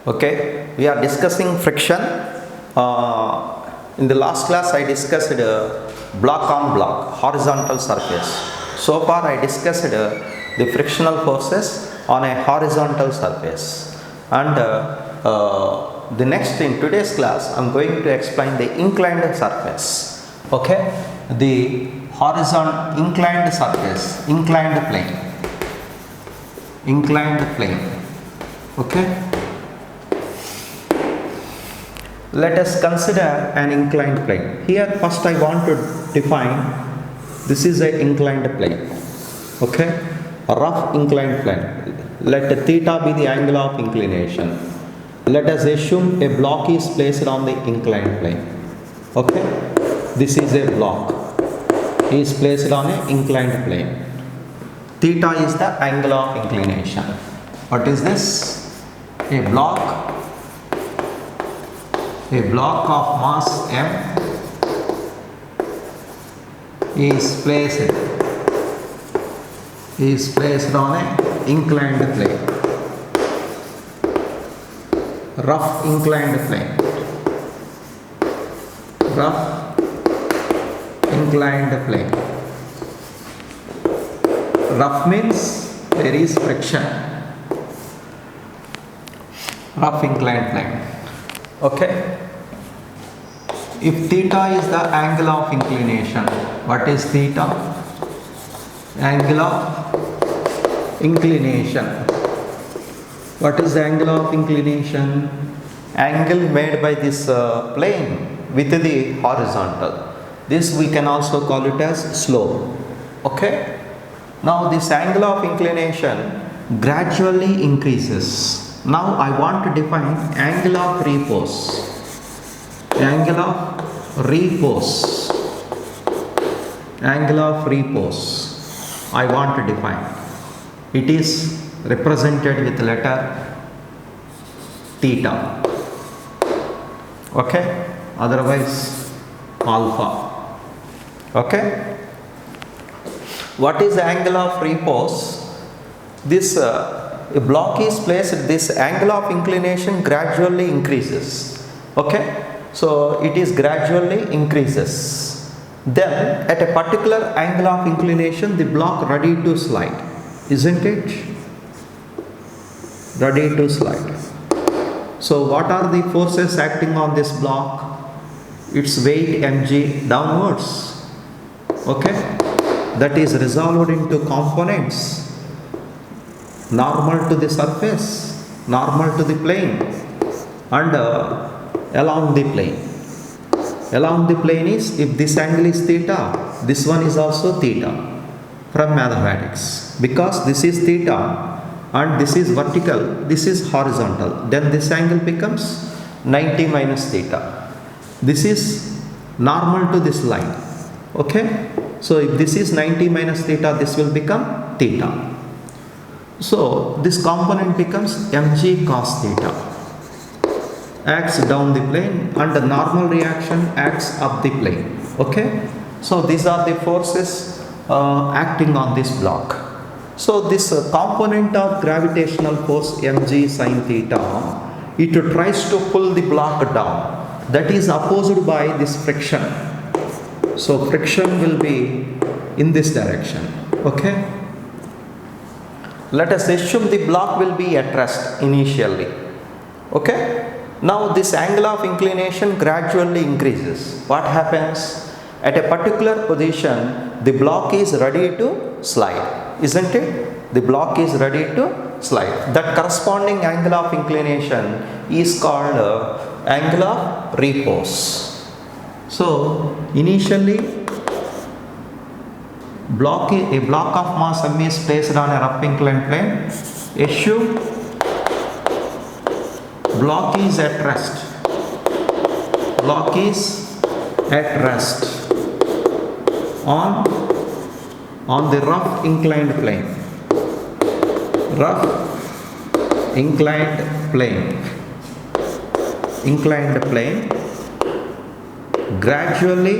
Okay, we are discussing friction. In the last class I discussed block on block, horizontal surface. So far I discussed the frictional forces on a horizontal surface. And the next in today's class I am going to explain the inclined surface. Okay, the horizontal inclined surface, inclined plane. Okay. Let us consider an inclined plane. Here first I want to define, this is an inclined plane. Okay, a rough inclined plane. Let theta be the angle of inclination. Let us assume a block is placed on the inclined plane. Okay, this is a block is placed on an inclined plane. Theta is the angle of inclination. What is this? A block of mass m is placed on an inclined plane, rough inclined plane. Rough means there is friction. Rough inclined plane. Okay. If theta is the angle of inclination, what is theta? Angle of inclination. What is the angle of inclination? Angle made by this plane with the horizontal. This we can also call it as slope. Okay. Now this angle of inclination gradually increases. Now I want to define angle of repose. Angle of repose I want to define. It is represented with letter theta. Okay, otherwise alpha. Okay, what is the angle of repose? This a block is placed, this angle of inclination gradually increases. Okay, so it is gradually increases. Then at a particular angle of inclination the block ready to slide, isn't it? Ready to slide. So what are the forces acting on this block? Its weight mg downwards. Okay, that is resolved into components. Normal to the surface, normal to the plane, and along the plane. Along the plane is, if this angle is theta, this one is also theta from mathematics. Because this is theta and this is vertical, this is horizontal, then this angle becomes 90 minus theta. This is normal to this line. Okay, so if this is 90 minus theta, this will become theta. So this component becomes mg cos theta. Acts down the plane and the normal reaction acts up the plane. Okay, so these are the forces acting on this block. So this component of gravitational force mg sin theta, it tries to pull the block down. That is opposed by this friction. So friction will be in this direction. Okay, let us assume the block will be at rest initially. Okay, now this angle of inclination gradually increases. What happens? At a particular position the block is ready to slide, isn't it? The block is ready to slide. That corresponding angle of inclination is called angle of repose. So initially a block of mass m is placed on a rough inclined plane. Assume block is at rest. Block is at rest on the rough inclined plane. Rough inclined plane. Gradually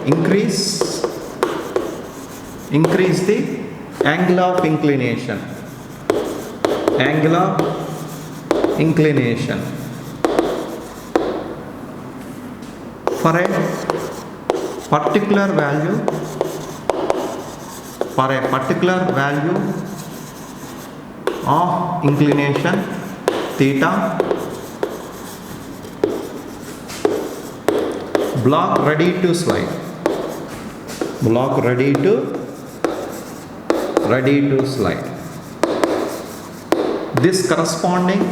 increase the angle of inclination, angle of inclination for a particular value, for a particular value of inclination theta, block ready to slide, block ready to slide. This corresponding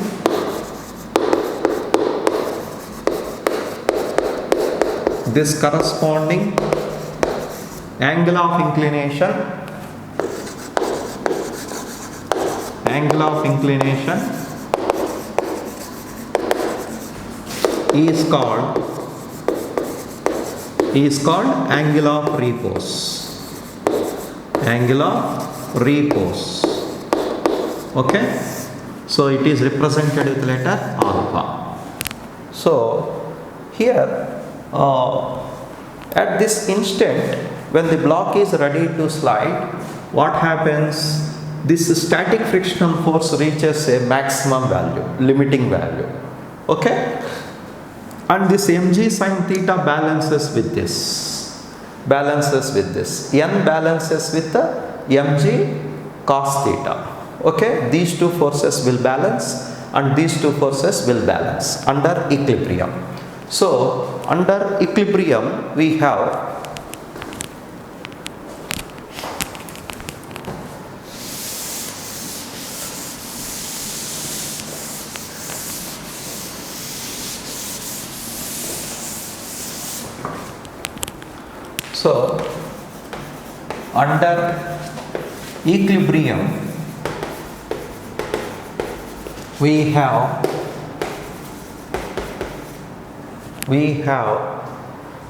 angle of inclination is called angle of repose, angle of repose. Okay, so it is represented with letter alpha. So here at this instant when the block is ready to slide, what happens? This static frictional force reaches a maximum value, limiting value. Okay, and this mg sin theta balances with this, n balances with the mg cos theta. Okay, these two forces will balance and these two forces will balance under equilibrium. So under equilibrium we have under equilibrium we have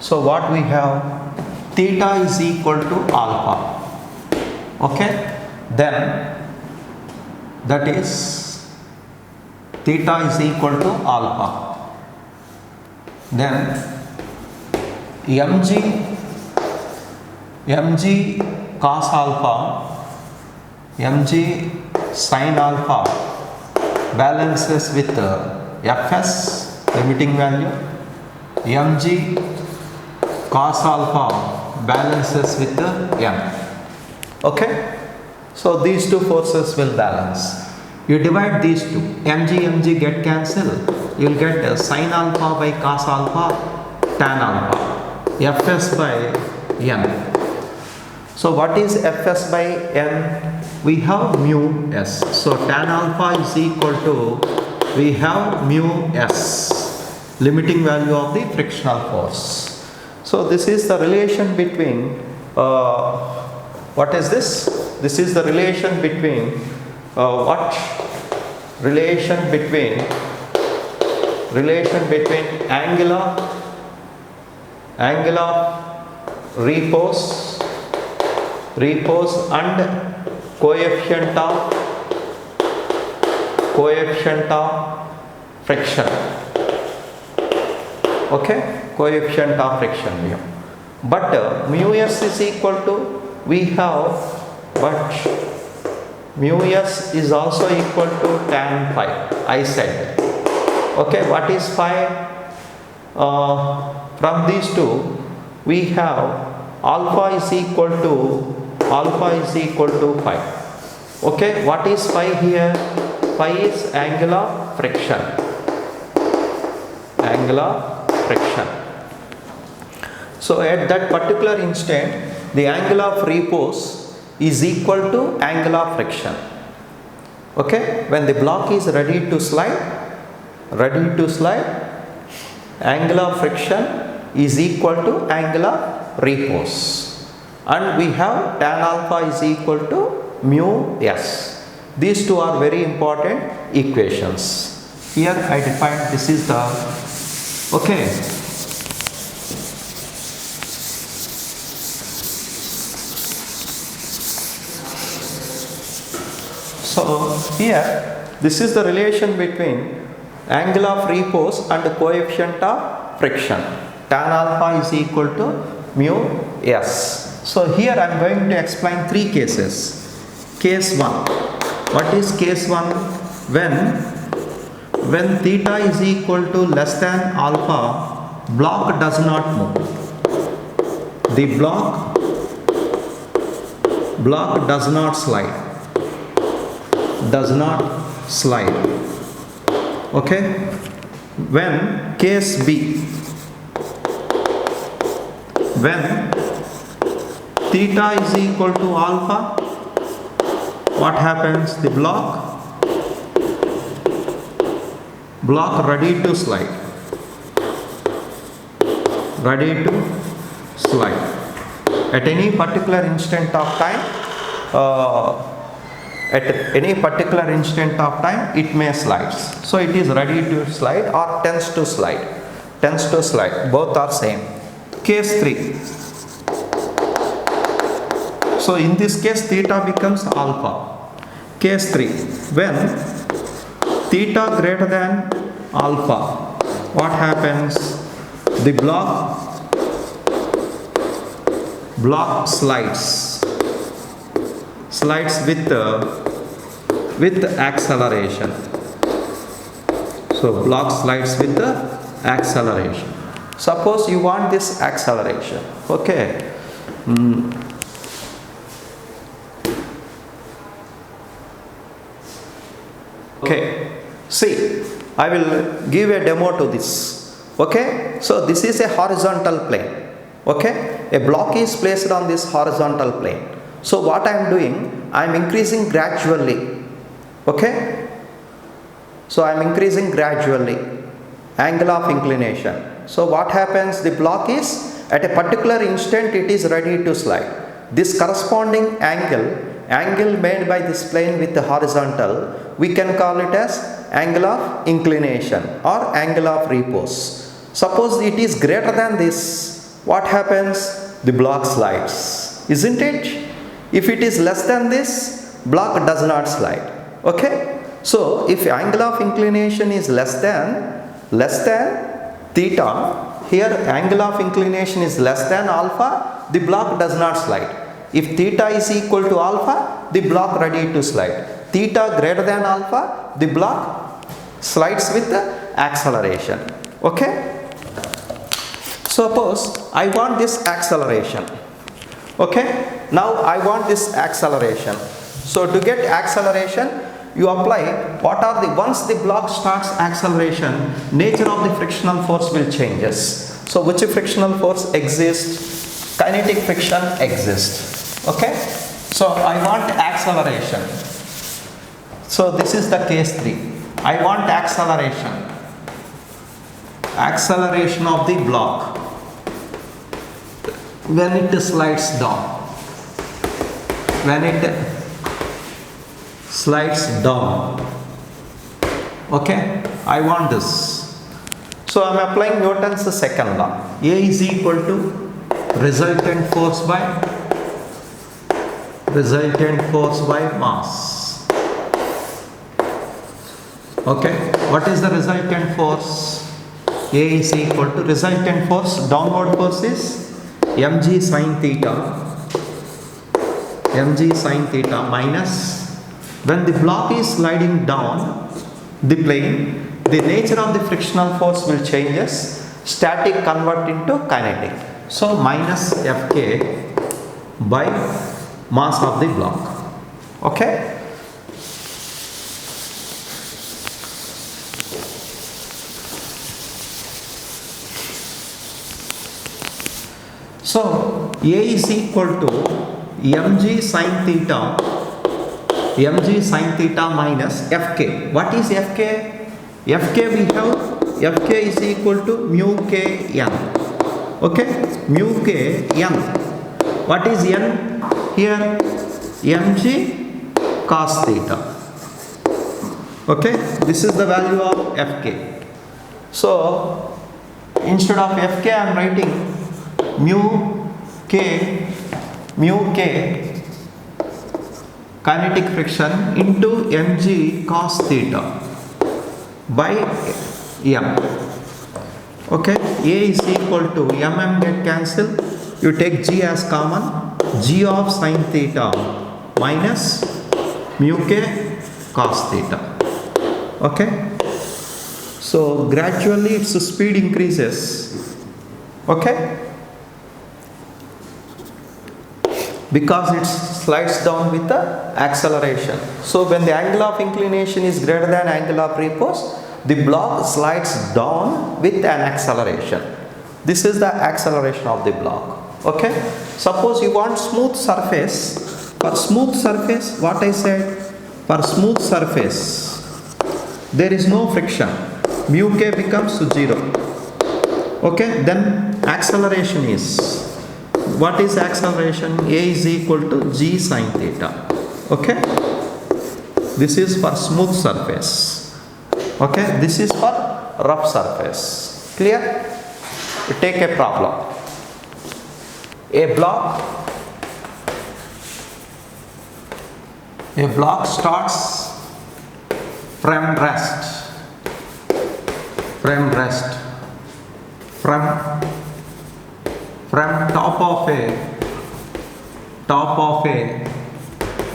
so what we have, theta is equal to alpha. Okay, then that is theta is equal to alpha, then mg cos alpha, mg sin alpha balances with fs limiting value, mg cos alpha balances with m. Okay, so these two forces will balance. You divide these two, mg get cancelled, you will get sin alpha by cos alpha, tan alpha, fs by n. So what is fs by n? We have mu s. So tan alpha is equal to, we have mu s, limiting value of the frictional force. So this is the relation between what is this? This is the relation between relation between angular repose and coefficient of friction. Okay, coefficient of friction mu. But mu s is equal to, we have, but mu s is also equal to tan phi, I said. Okay, what is phi? From these two we have alpha is equal to phi. Okay, what is phi here? Phi is angle of friction, So at that particular instant the angle of repose is equal to angle of friction. Okay, when the block is ready to slide, angle of friction is equal to angle of repose, and we have tan alpha is equal to mu s. These two are very important equations. Here I defined, this is the, okay, so here this is the relation between angle of repose and the coefficient of friction. Tan alpha is equal to mu s. So here I am going to explain three cases. case 1. What is case 1? When theta is equal to less than alpha, block does not move. The block does not slide. Okay. When case B, when theta is equal to alpha, what happens? The block ready to slide. At any particular instant of time, it may slide. So it is ready to slide or tends to slide. Both are same. Case 3. So in this case, theta becomes alpha. Case 3. When theta greater than alpha, what happens? The block slides with acceleration. So block slides with the acceleration. Suppose you want this acceleration. Okay. Okay, see, I will give a demo to this. Okay, so this is a horizontal plane. Okay, a block is placed on this horizontal plane. So what I am doing, I am increasing gradually. Okay, so I am increasing gradually angle of inclination. So what happens? The block is at a particular instant it is ready to slide. This corresponding angle made by this plane with the horizontal, we can call it as angle of inclination or angle of repose. Suppose it is greater than this, what happens? The block slides, isn't it? If it is less than this, block does not slide. Okay, so if angle of inclination is less than theta, here angle of inclination is less than alpha, the block does not slide. If theta is equal to alpha, the block ready to slide. Theta greater than alpha, the block slides with the acceleration. Okay. Suppose I want this acceleration. Okay. Now I want this acceleration. So to get acceleration, you apply once the block starts acceleration, nature of the frictional force will changes. So which frictional force exists? Kinetic friction exists. Okay, so I want acceleration. So this is the case 3. I want acceleration of the block when it slides down. Okay, I want this. So I am applying Newton's second law. A is equal to resultant force by mass. Okay, what is the resultant force? A is equal to resultant force, downward force is mg sin theta minus, when the block is sliding down the plane, the nature of the frictional force will changes, static convert into kinetic. So minus Fk by mass of the block. Okay. So A is equal to mg sin theta minus Fk. What is Fk? Fk we have, Fk is equal to mu k n. Okay, mu k n. What is n here? Mg cos theta. Okay, this is the value of Fk. So instead of Fk I am writing mu k kinetic friction into mg cos theta by m. Okay, A is equal to get cancel, you take g as common, g of sin theta minus mu k cos theta. Okay, so gradually its speed increases. Okay, because it slides down with the acceleration. So when the angle of inclination is greater than angle of repose, the block slides down with an acceleration. This is the acceleration of the block. Okay, suppose you want smooth surface. For smooth surface, what I said, for smooth surface there is no friction, mu k becomes 0. Okay, then acceleration is, what is acceleration? A is equal to g sin theta. Okay, this is for smooth surface. Okay, this is for rough surface. Clear? We take a problem. A block starts from rest, from top of a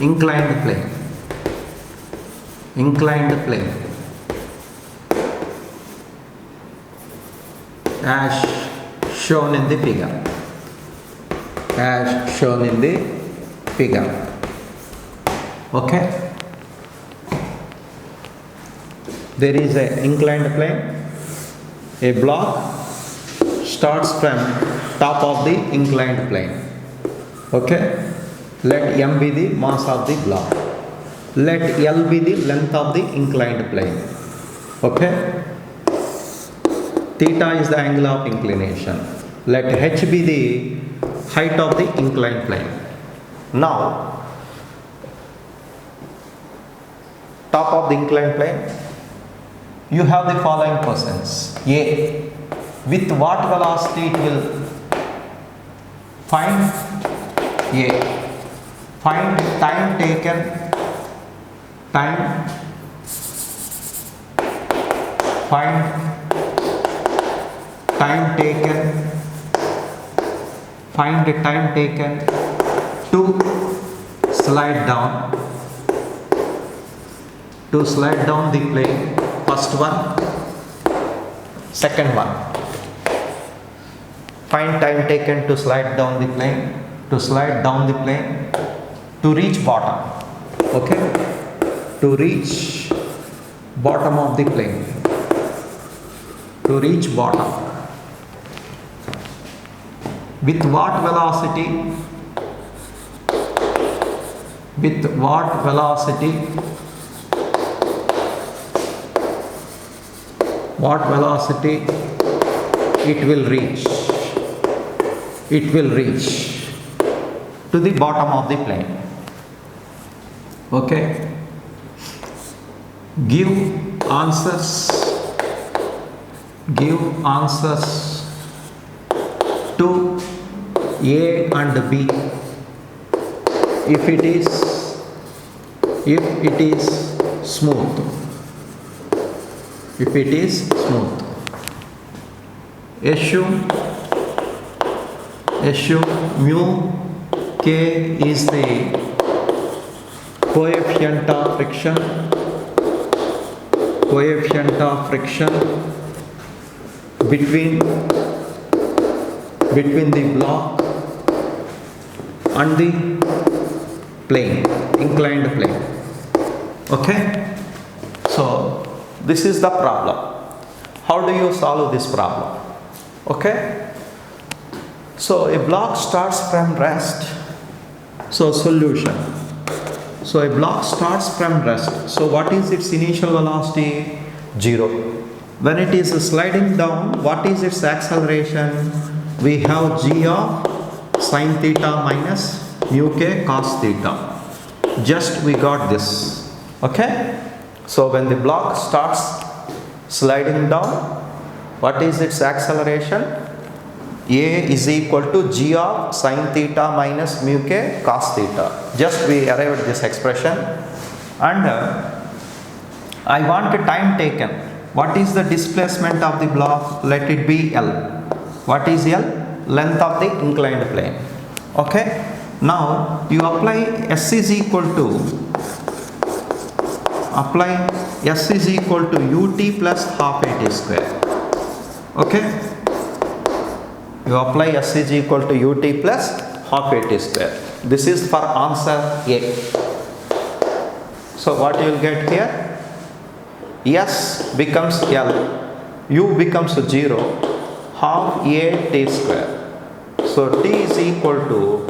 inclined plane, as shown in the figure. Okay, there is an inclined plane. A block starts from top of the inclined plane. Okay, let m be the mass of the block, let L be the length of the inclined plane. Okay, theta is the angle of inclination, let h be the height of the inclined plane. Now top of the inclined plane, you have the following questions. A, with what velocity it will find? A, find time taken, find the time taken to slide down the plane. First one. Second one, find time taken to slide down the plane to reach bottom. Okay, to reach bottom of the plane, with what velocity it will reach to the bottom of the plane. Okay, give answers to A and B if it is smooth. Assume mu k is the coefficient of friction between the block and the inclined plane. Okay, so this is the problem. How do you solve this problem? Okay, so a block starts from rest. So solution. So a block starts from rest. So what is its initial velocity? 0. When it is sliding down, what is its acceleration? We have g of sin theta minus mu k cos theta. Just we got this. Okay, so when the block starts sliding down, what is its acceleration? A is equal to g of sin theta minus mu k cos theta. Just we arrived at this expression, and I want the time taken. What is the displacement of the block? Let it be L. What is L? Length of the inclined plane. Okay, now you apply S is equal to apply S is equal to ut plus half at square. Okay, you apply S is equal to ut plus half at square. This is for answer A. So what you will get here? S becomes L, U becomes 0, half A t square. So t is equal to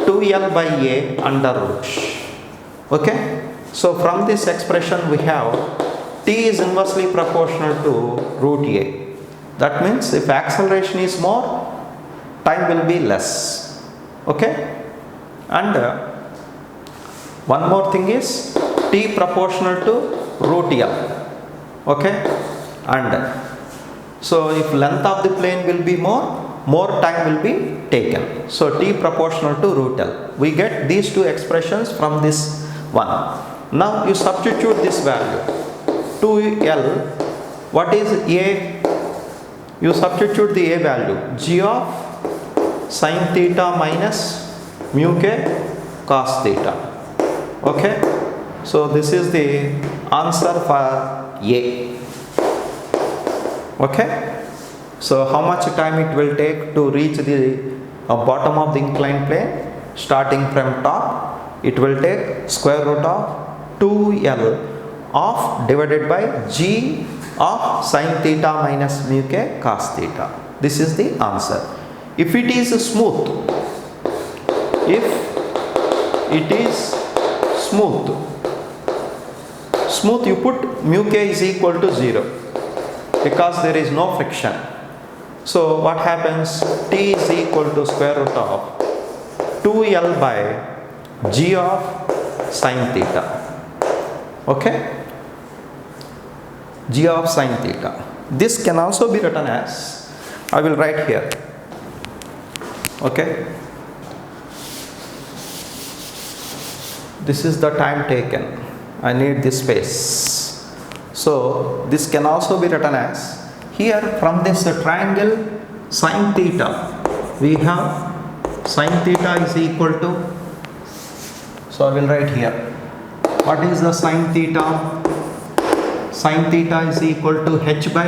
2L by A under root. Okay, so from this expression we have t is inversely proportional to root A. That means if acceleration is more, time will be less. Okay, and one more thing is t proportional to root L. Okay, and so if length of the plane will be more time will be taken. So t proportional to root L. We get these two expressions from this one. Now you substitute this value. 2L, what is A? You substitute the A value. G of sin theta minus mu k cos theta. Okay, so this is the answer for A. Okay, so how much time it will take to reach the bottom of the inclined plane? Starting from top, it will take square root of 2L of divided by G of sin theta minus mu k cos theta. This is the answer. If it is smooth, smooth you put mu k is equal to 0 because there is no friction. So what happens? T is equal to square root of 2L by G of sin theta. Okay, G of sin theta. This can also be written as, I will write here. Okay, this is the time taken. I need this space. So this can also be written as, here from this triangle sin theta, we have sin theta is equal to, so I will write here. What is the sin theta? Sin theta is equal to h by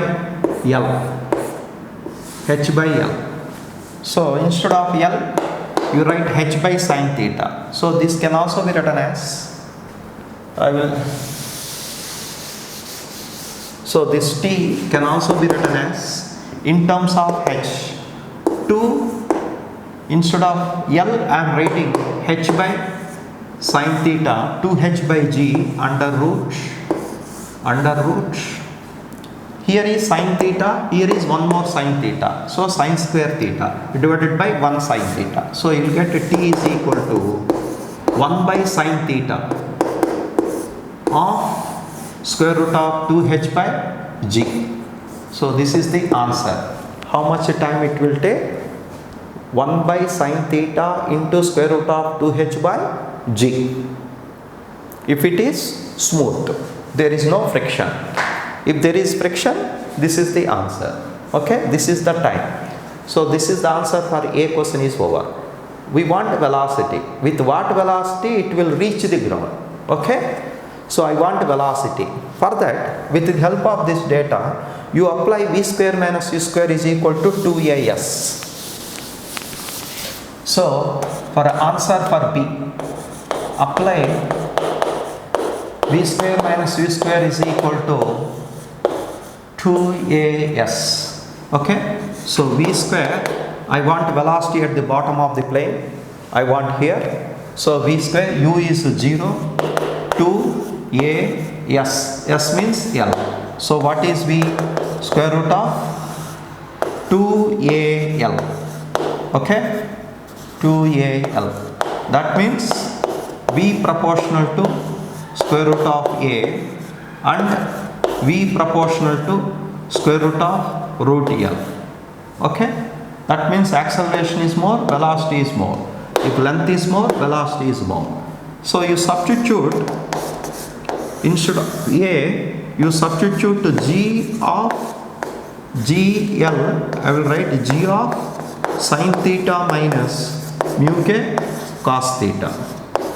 L. H by L. So instead of L, you write h by sin theta. So this can also be written as, so this t can also be written as, in terms of h, 2, instead of L I am writing h by sin theta, 2h by g under root. Here is sin theta, here is one more sin theta. So sin square theta divided by 1 sin theta. So you will get t is equal to 1 by sin theta of square root of 2h by g. So this is the answer. How much time it will take? 1 by sin theta into square root of 2h by g. If it is smooth, there is no friction. If there is friction, this is the answer. Okay, this is the time. So this is the answer for A question is over. We want velocity. With what velocity it will reach the ground? Okay, so I want velocity. For that, with the help of this data, you apply v square minus u square is equal to 2as. So for answer for B, apply v square minus u square is equal to 2as. Okay, so v square, I want velocity at the bottom of the plane, I want here. So v square, u is 0, 2as, s means L. So what is v? Square root of 2al. Okay, 2al. That means v proportional to square root of a and v proportional to square root of root L. Okay, that means acceleration is more, velocity is more. If length is more, velocity is more. So you substitute, instead of a, you substitute to g of gl. I will write g of sin theta minus mu k cos theta.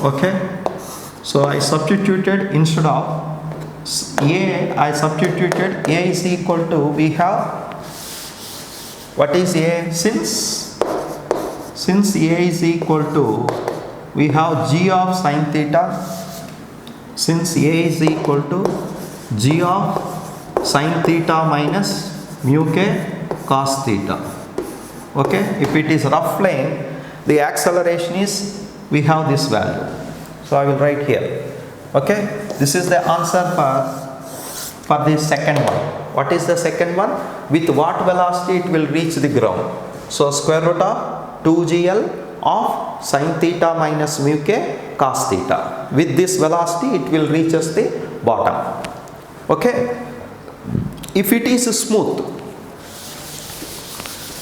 Okay, so I substituted, instead of A, I substituted A is equal to, we have, what is A? Since A is equal to, we have g of sine theta. Since A is equal to g of sine theta minus mu k cos theta. Okay, if it is rough plane, the acceleration is, we have this value. So I will write here. Okay, this is the answer for the second one. What is the second one? With what velocity it will reach the ground? So square root of 2gl of sine theta minus mu k cos theta. With this velocity it will reach us the bottom. Okay, if it is smooth,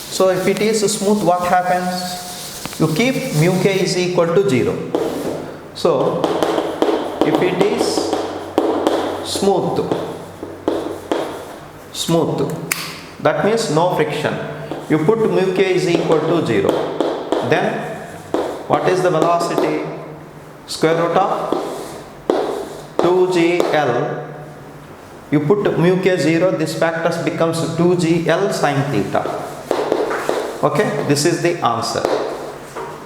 so if it is smooth, what happens? You keep mu k is equal to 0. So if it is smooth, that means no friction. You put mu k is equal to 0. Then what is the velocity? Square root of 2gl. You put mu k 0, this factor becomes 2gl sine theta. Okay, this is the answer.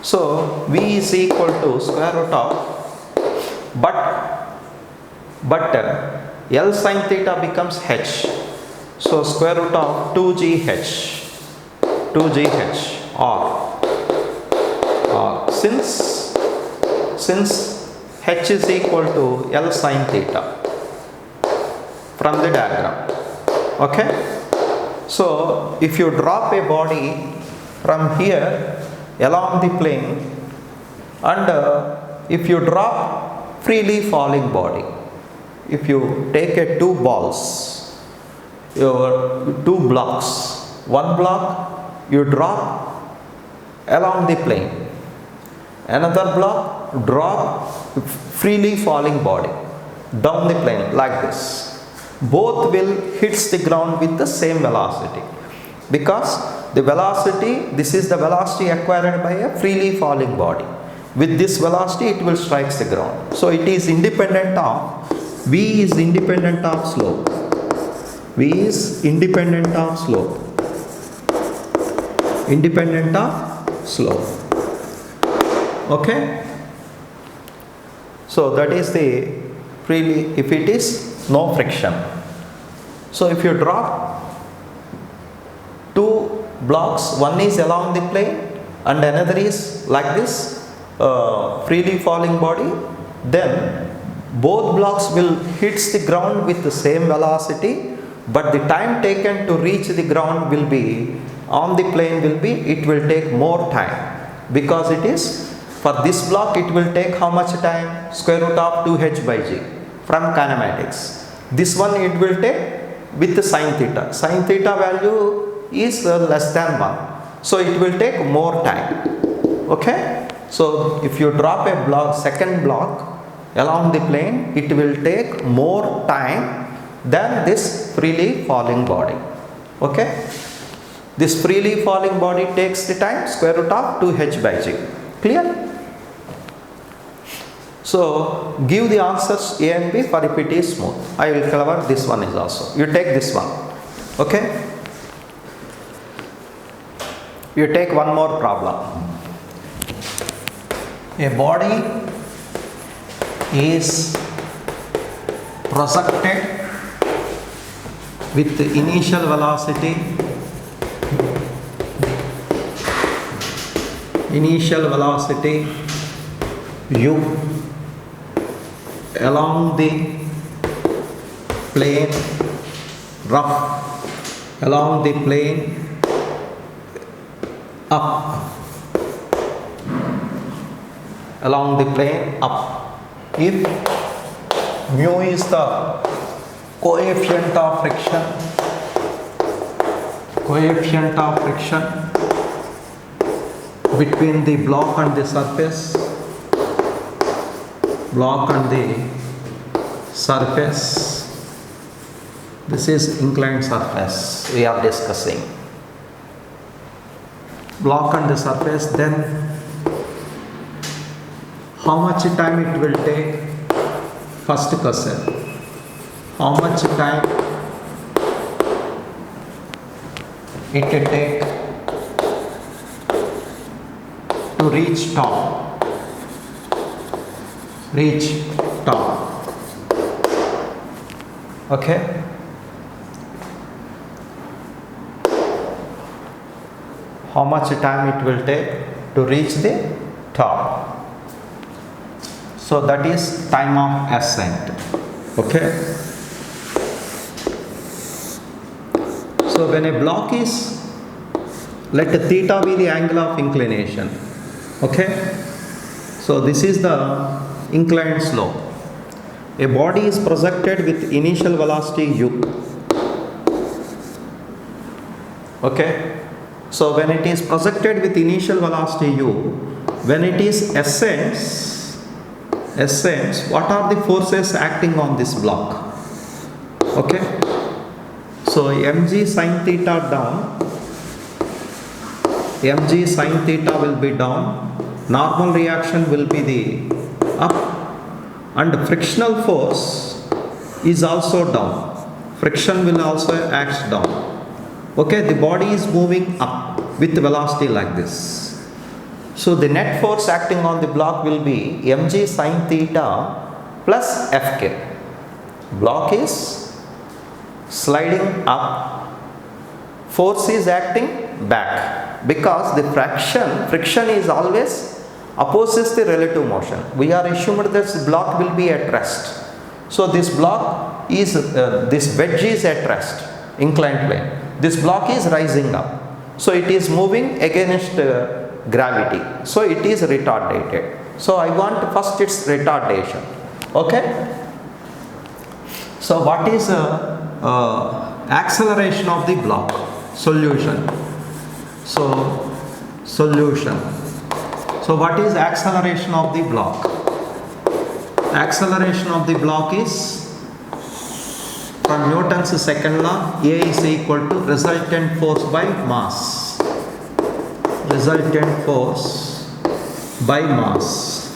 So v is equal to square root of, but L sine theta becomes h. So square root of 2gh or since h is equal to L sine theta from the diagram. Okay, so if you drop a body from here along the plane, and if you drop freely falling body, if you take a two balls, your two blocks, one block you drop along the plane, another block drop freely falling body down the plane like this. Both will hits the ground with the same velocity, because the velocity, this is the velocity acquired by a freely falling body. With this velocity it will strike the ground. So it is independent of, V is independent of slope. V is independent of slope. Independent of slope. Okay. So that is the freely, if it is no friction. So if you drop two blocks, one is along the plane and another is like this, freely falling body, then both blocks will hit the ground with the same velocity, but the time taken to reach the ground will be, on the plane will be, it will take more time, because it is, for this block it will take how much time? Square root of 2h by g from kinematics. This one it will take with the sine theta. Sine theta value is less than 1. So it will take more time. Okay. So if you drop a block, second block along the plane, it will take more time than this freely falling body. Okay. This freely falling body takes the time square root of 2h by g. Clear? So give the answers A and B for if it is smooth. I will cover this one is also. You take this one. Okay. You take one more problem. A body is projected with the initial velocity u along the plane along the plane up, along the plane up. If mu is the coefficient of friction between the block and the surface, this is inclined surface we are discussing, block and the surface, then how much time it will take? First question, how much time it will take to reach top. Reach top. Okay. How much time it will take to reach the top. So that is time of ascent. Okay. So when a block is, let theta be the angle of inclination. Okay. So this is the inclined slope. A body is projected with initial velocity u. Okay. So when it is projected with initial velocity u, when it is ascends, what are the forces acting on this block? Okay. So mg sin theta down, mg sin theta will be down, normal reaction will be the up, and frictional force is also down. Friction will also act down. Okay, the body is moving up with velocity like this. So the net force acting on the block will be mg sin theta plus Fk. Block is sliding up, force is acting back, because the friction is always opposes the relative motion. We are assumed that this block will be at rest. So this block is, this wedge is at rest, inclined plane. This block is rising up. So it is moving against gravity. So it is retarded. So I want first its retardation. Okay. So what is acceleration of the block? Solution. So solution. So what is acceleration of the block? Acceleration of the block is, from Newton's second law, A is equal to resultant force by mass. Resultant force by mass.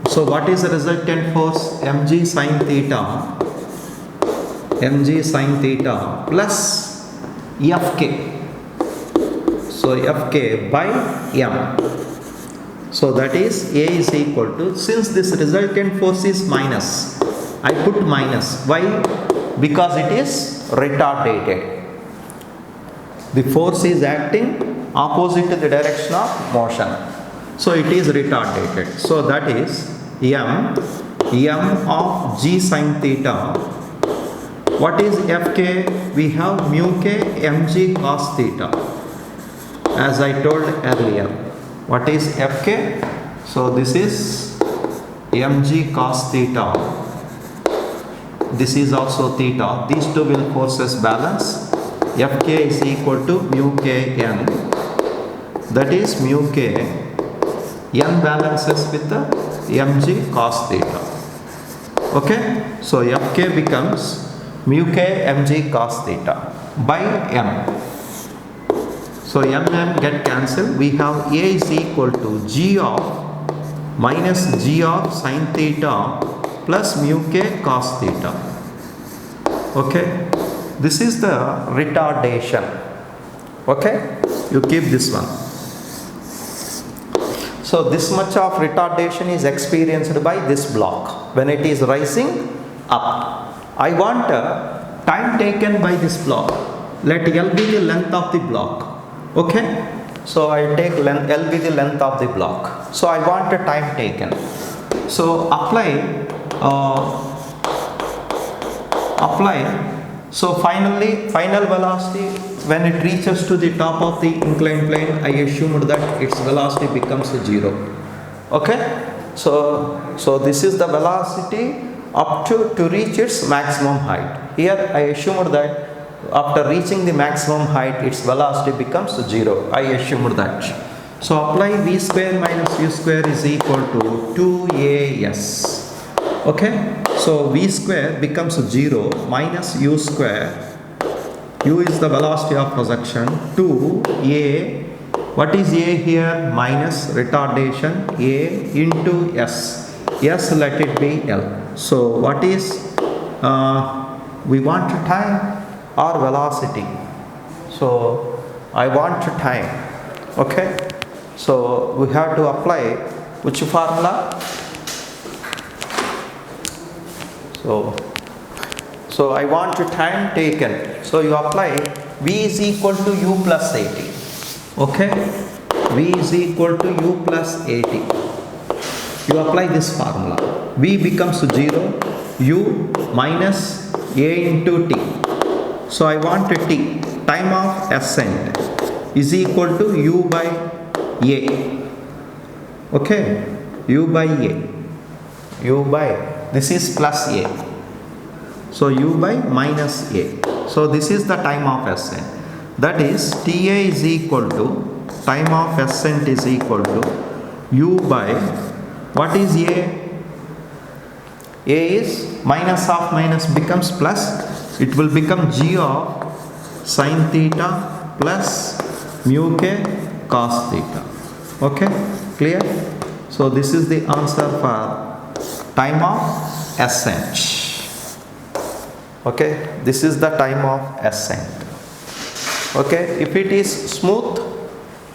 So what is the resultant force? mg sin theta, mg sin theta plus Fk. So Fk by m. So that is A is equal to, since this resultant force is minus, I put minus. Why? Because it is retarded. The force is acting opposite to the direction of motion. So it is retarded. So that is m of g sin theta. What is Fk? We have mu k mg cos theta, as I told earlier. What is Fk? So this is mg cos theta. This is also theta. These two will forces balance. Fk is equal to mu k n. That is mu k n balances with the mg cos theta. Okay. So Fk becomes mu k mg cos theta by m. So m get cancelled. We have A is equal to g of minus g of sin theta plus mu k cos theta. Okay. This is the retardation. Okay. You keep this one. So this much of retardation is experienced by this block when it is rising up. I want time taken by this block. Let L be the length of the block. Okay. So I take L be the length of the block. So I want a time taken. So apply. So final velocity, when it reaches to the top of the inclined plane, I assumed that its velocity becomes 0. Okay. So this is the velocity up to reach its maximum height. Here I assumed that after reaching the maximum height, its velocity becomes 0. I assumed that. So apply v square minus u square is equal to 2as. Okay. So v square becomes 0 minus u square. U is the velocity of projection. 2a. What is a here? Minus retardation a into s. S let it be L. So what is We want time or velocity. So I want time. Okay. So we have to apply which formula? So I want time taken. So you apply V is equal to U plus 80. Okay. V is equal to U plus 80. You apply this formula. V becomes 0. U minus A into T. So I want T. Time of ascent is equal to U by A. Okay. U by A. U by, this is plus A. So U by minus A. So this is the time of ascent. That is TA is equal to, time of ascent is equal to U by, what is A? A is minus of minus becomes plus. It will become G of sin theta plus mu k cos theta. Okay, clear? So this is the answer for time of ascent. Okay, this is the time of ascent. Okay, if it is smooth,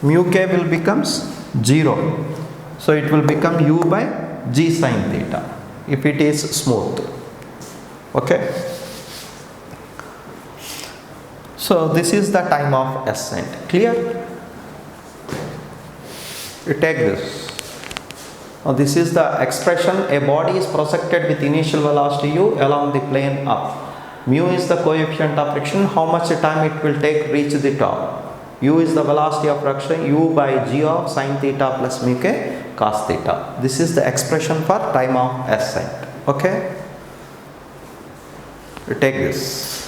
mu k will becomes 0. So it will become U by G sin theta if it is smooth. Okay. So this is the time of ascent. Clear? You take this. Now this is the expression: a body is projected with initial velocity u along the plane up. Mu is the coefficient of friction, how much time it will take to reach the top. U is the velocity of friction, U by G of sin theta plus mu k cos theta. This is the expression for time of ascent. Okay? You take this.